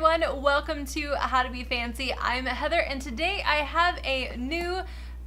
everyone, welcome to How to Be Fancy. I'm Heather and today I have a new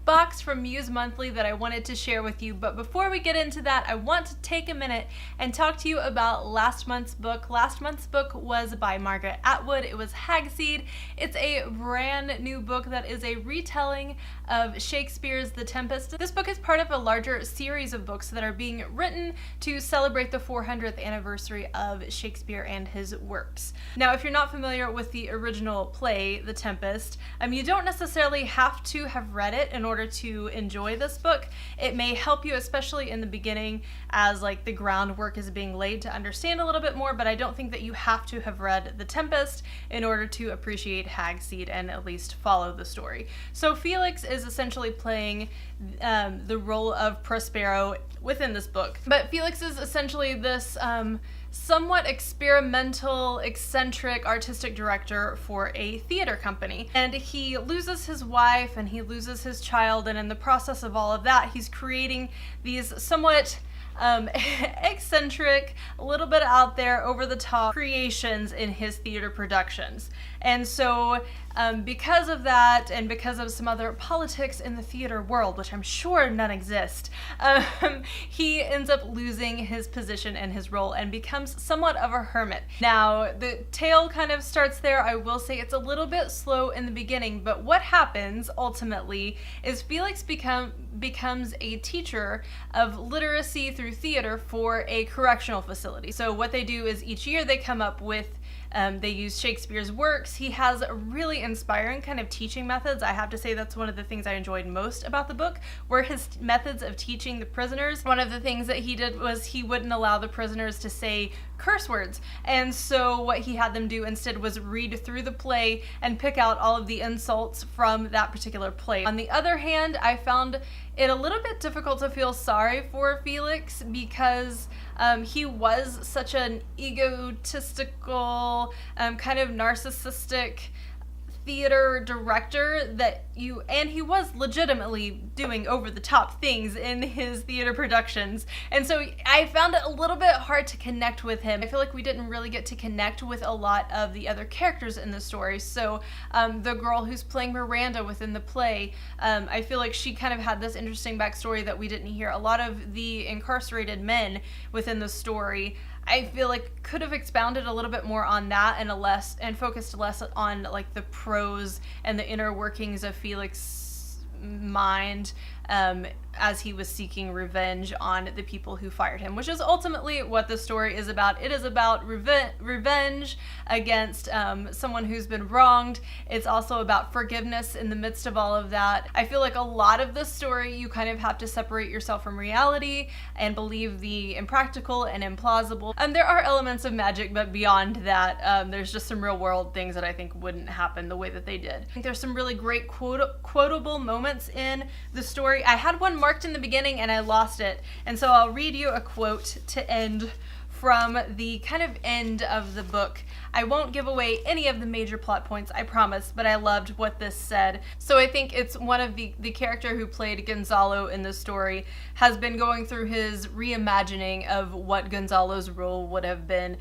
box from Muse Monthly that I wanted to share with you. But before we get into that, I want to take a minute and talk to you about last month's book. Last month's book was by Margaret Atwood. It was Hag-Seed. It's a brand new book that is a retelling of Shakespeare's The Tempest. This book is part of a larger series of books that are being written to celebrate the 400th anniversary of Shakespeare and his works. Now, if you're not familiar with the original play, The Tempest, you don't necessarily have to have read it in order to enjoy this book. It may help you, especially in the beginning, as like the groundwork is being laid to understand a little bit more, but I don't think that you have to have read The Tempest in order to appreciate Hag-Seed and at least follow the story. So Felix is essentially playing the role of Prospero within this book. But Felix is essentially this somewhat experimental, eccentric artistic director for a theater company. And he loses his wife and he loses his child, and in the process of all of that, he's creating these somewhat eccentric, a little bit out there, over-the-top creations in his theater productions. And so because of that, and because of some other politics in the theater world, which I'm sure none exist, he ends up losing his position and his role and becomes somewhat of a hermit. Now, the tale kind of starts there. I will say it's a little bit slow in the beginning, but what happens ultimately is Felix becomes a teacher of literacy through theater for a correctional facility. So what they do is each year they come up with they use Shakespeare's works. He has really inspiring kind of teaching methods. I have to say that's one of the things I enjoyed most about the book, were his methods of teaching the prisoners. One of the things that he did was he wouldn't allow the prisoners to say curse words. And so what he had them do instead was read through the play and pick out all of the insults from that particular play. On the other hand, I found it a little bit difficult to feel sorry for Felix because he was such an egotistical, kind of narcissistic theater director and he was legitimately doing over-the-top things in his theater productions. And so I found it a little bit hard to connect with him. I feel like we didn't really get to connect with a lot of the other characters in the story. So the girl who's playing Miranda within the play, I feel like she kind of had this interesting backstory that we didn't hear. A lot of the incarcerated men within the story, I feel like could have expounded a little bit more on that and focused less on like the prose and the inner workings of Felix's mind as he was seeking revenge on the people who fired him, which is ultimately what the story is about. It is about revenge against someone who's been wronged. It's also about forgiveness in the midst of all of that. I feel like a lot of the story, you kind of have to separate yourself from reality and believe the impractical and implausible. There are elements of magic, but beyond that, there's just some real world things that I think wouldn't happen the way that they did. I think there's some really great quotable moments in the story. I had one marked in the beginning and I lost it, and so I'll read you a quote to end from the kind of end of the book. I won't give away any of the major plot points, I promise, but I loved what this said. So I think it's one of the character who played Gonzalo in the story has been going through his reimagining of what Gonzalo's role would have been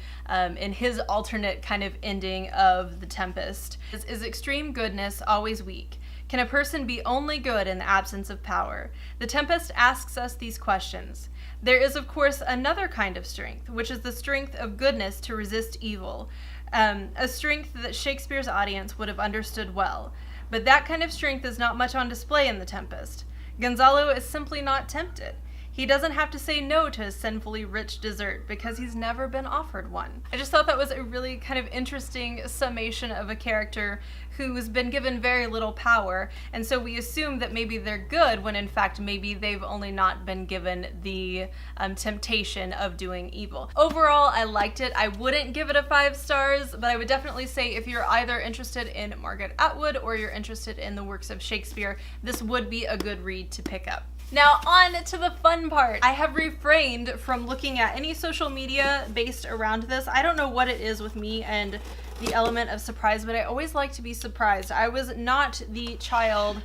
in his alternate kind of ending of The Tempest. Is extreme goodness always weak? Can a person be only good in the absence of power? The Tempest asks us these questions. There is, of course, another kind of strength, which is the strength of goodness to resist evil, a strength that Shakespeare's audience would have understood well. But that kind of strength is not much on display in The Tempest. Gonzalo is simply not tempted. He doesn't have to say no to his sinfully rich dessert because he's never been offered one. I just thought that was a really kind of interesting summation of a character who's been given very little power, and so we assume that maybe they're good when in fact maybe they've only not been given the temptation of doing evil. Overall, I liked it. I wouldn't give it a 5 stars, but I would definitely say if you're either interested in Margaret Atwood or you're interested in the works of Shakespeare, this would be a good read to pick up. Now on to the fun part. I have refrained from looking at any social media based around this. I don't know what it is with me and the element of surprise, but I always like to be surprised. I was not the child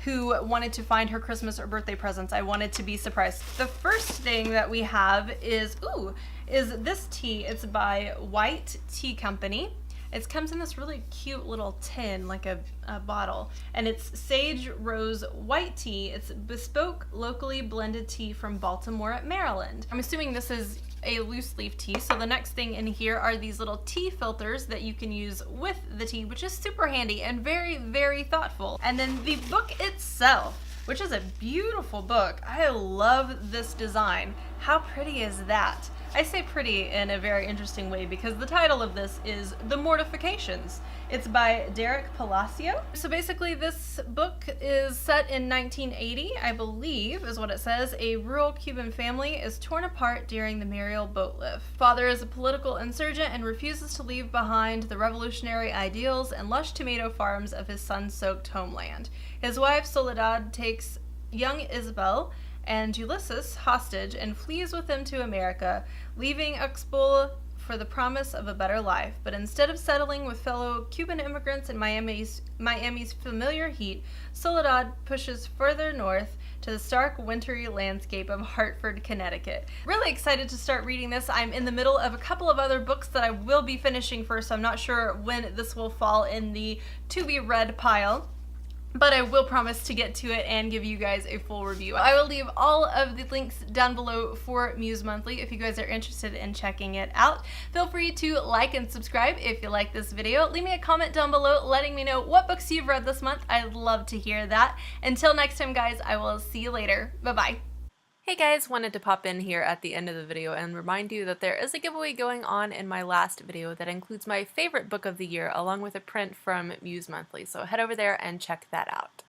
who wanted to find her Christmas or birthday presents. I wanted to be surprised. The first thing that we have is this tea. It's by White Tea Company. It comes in this really cute little tin, like a bottle, and it's sage rose white tea. It's bespoke, locally blended tea from Baltimore, Maryland. I'm assuming this is a loose leaf tea, so the next thing in here are these little tea filters that you can use with the tea, which is super handy and very, very thoughtful. And then the book itself, which is a beautiful book. I love this design. How pretty is that? I say pretty in a very interesting way because the title of this is The Mortifications. It's by Derek Palacio. So basically this book is set in 1980, I believe is what it says. A rural Cuban family is torn apart during the Mariel boat lift. Father is a political insurgent and refuses to leave behind the revolutionary ideals and lush tomato farms of his sun-soaked homeland. His wife Soledad takes young Isabel and Ulysses hostage and flees with them to America, leaving Uxbol for the promise of a better life. But instead of settling with fellow Cuban immigrants in Miami's familiar heat, Soledad pushes further north to the stark, wintry landscape of Hartford, Connecticut. Really excited to start reading this. I'm in the middle of a couple of other books that I will be finishing first, so I'm not sure when this will fall in the to-be-read pile. But I will promise to get to it and give you guys a full review. I will leave all of the links down below for Muse Monthly if you guys are interested in checking it out. Feel free to like and subscribe if you like this video. Leave me a comment down below letting me know what books you've read this month. I'd love to hear that. Until next time, guys, I will see you later. Bye-bye. Hey guys, wanted to pop in here at the end of the video and remind you that there is a giveaway going on in my last video that includes my favorite book of the year along with a print from Muse Monthly, so head over there and check that out.